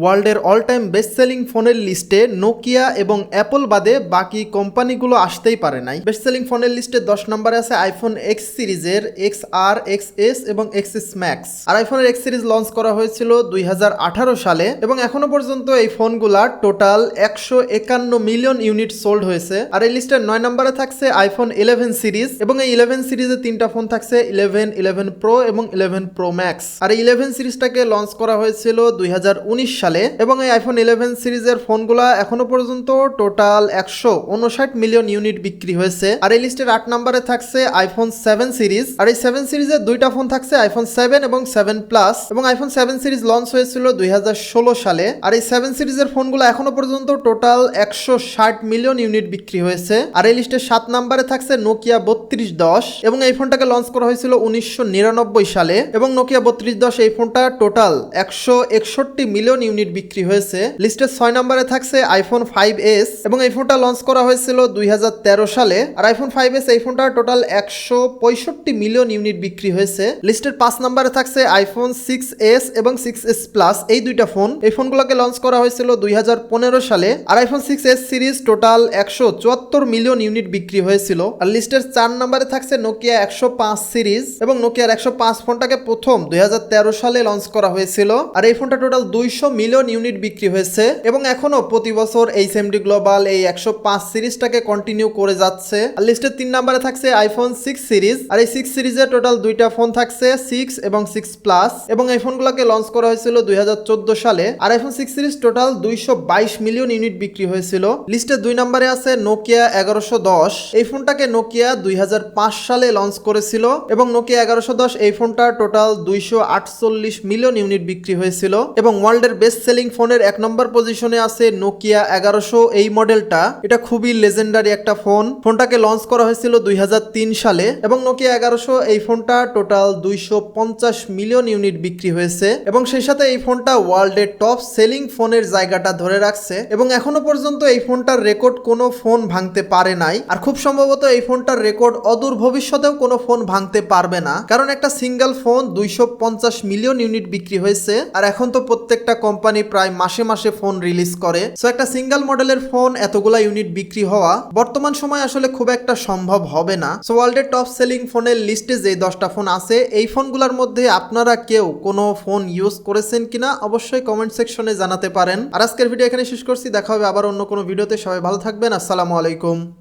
ওয়ার্ল্ডের all time best selling ফোনের লিস্টে নোকিয়া এবং অ্যাপল বাদে বাকি কোম্পানিগুলো আসতেই পারে নাই। বেস্ট সেলিং ফোনের লিস্টে 10 নম্বরে আছে আইফোন এক্স সিরিজের এক্স আর, এক্স এস এবং এক্স এস ম্যাক্স। আর আইফোনের এক্স সিরিজ লঞ্চ করা হয়েছিল 2018 সালে এবং এখনো পর্যন্ত এই ফোনগুলা টোটাল 151 মিলিয়ন ইউনিট সোল্ড হয়েছে। আর এই লিস্টের 9 নম্বরে থাকছে আইফোন 11 সিরিজ এবং এই 11 সিরিজে তিনটা ফোন থাকছে 11, 11 প্রো এবং 11 প্রো ম্যাক্স। আর এই 11 সিরিজটাকে লঞ্চ করা হয়েছিল 2019 সালে এবং এই আইফোন 11 সিরিজের ফোনগুলা এখনো পর্যন্ত টোটাল 159 মিলিয়ন ইউনিট বিক্রি হয়েছে। আর এই লিস্টের 8 নম্বরে থাকছে আইফোন 7 সিরিজ। আর এই 7 সিরিজের দুইটা ফোন থাকছে আইফোন 7 এবং 7 প্লাস এবং আইফোন 7 সিরিজ লঞ্চ হয়েছিল 2016 সালে। আর এই 7 সিরিজের ফোনগুলো এখনো পর্যন্ত টোটাল 160 মিলিয়ন ইউনিট বিক্রি হয়েছে। আর এই লিস্টের 7 নম্বরে থাকছে নোকিয়া 3210 এবং এই ফোনটাকে লঞ্চ করা হয়েছিল 1999 সালে এবং নোকিয়া 3210 এই ফোনটা টোটাল 161 মিলিয়ন ইউনিট বিক্রি হয়েছে। লিস্টের 6 নম্বরে থাকছে আইফোন 5s এবং এই ফোনটা লঞ্চ করা হয়েছিল 2013 সালে। আর আইফোন 5s এই ফোনটা টোটাল 165 মিলিয়ন ইউনিট বিক্রি হয়েছে। লিস্টের 5 নম্বরে থাকছে আইফোন 6s এবং 6s প্লাস এই দুইটা ফোন। এই ফোনগুলোকে লঞ্চ করা হয়েছিল 2015 সালে। আর iPhone 6s series total 174 million unit বিক্রি হয়েছিল। আর লিস্টের 4 নম্বরে থাকছে নোকিয়া 105 সিরিজ এবং নোকিয়ার 105 ফোনটাকে প্রথম 2013 সালে লঞ্চ করা হয়েছিল। আর এই ফোনটা টোটাল 200 মিলিয়ন ইউনিট বিক্রি হয়েছে এবং এখনো প্রতি বছর এইচএমডি গ্লোবাল এই 105 সিরিজটাকে কন্টিনিউ করে যাচ্ছে। আর লিস্টের 3 নম্বরে থাকছে আইফোন 6 সিরিজ। আর এই 6 সিরিজে টোটাল দুইটা ফোন থাকছে 6 এবং 6 প্লাস এবং এই ফোনগুলোকে লঞ্চ করা হয়েছিল 2014 সালে। আর iPhone 6 series total 222 million unit বিক্রি হয়েছিল। লিস্টের 2 নম্বরে আছে নোকিয়া 1110। এই ফোনটাকে নোকিয়া 2005 সালে লঞ্চ করেছিল এবং নোকিয়া 1110 এই ফোনটা টোটাল 248 মিলিয়ন ইউনিট বিক্রি হয়েছিল এবং ওয়ার্ল্ডের বেস্ট সেলিং ফোনের 1 নম্বর পজিশনে আছে নোকিয়া 1100 এই মডেলটা। এটা খুবই লেজেন্ডারি একটা ফোন। ফোনটাকে লঞ্চ করা হয়েছিল 2003 সালে এবং নোকিয়া 1100 এই ফোনটা টোটাল 250 মিলিয়ন ইউনিট বিক্রি হয়েছে এবং সেই সাথে এই ফোনটা ওয়ার্ল্ডের টপ সেলিং ফোনের জায়গাটা ধরে রাখছে এবং এখনো পর্যন্ত এই ফোনটার রেকর্ড কোনো ফোন ভাঙতে পারে নাই। আর খুব সম্ভবত এই ফোনটার রেকর্ড অদূর ভবিষ্যতেও কোনো ফোন ভাঙতে পারবে না, কারণ একটা সিঙ্গেল ফোন 250 মিলিয়ন ইউনিট বিক্রি হয়েছে। আর এখন তো প্রত্যেকটা কোম্পানি প্রায় মাসে মাসে ফোন রিলিজ করে, সো একটা সিঙ্গেল মডেলের ফোন এতগুলা ইউনিট বিক্রি হওয়া বর্তমান সময় আসলে খুব একটা সম্ভব হবে না। সো ওয়ার্ল্ডের টপ সেলিং ফোনের লিস্টে যে 10টা ফোন আছে এই ফোনগুলোর মধ্যে আপনারা কেউ কোনো ফোন ইউজ করেছেন কিনা অবশ্যই কমেন্ট সেকশনে জানাতে পারেন। আর আজকের ভিডিও এখানে শেষ করছি, দেখা হবে আবার অন্য কোনো ভিডিওতে। সবাই ভালো থাকবেন, আসসালামু আলাইকুম।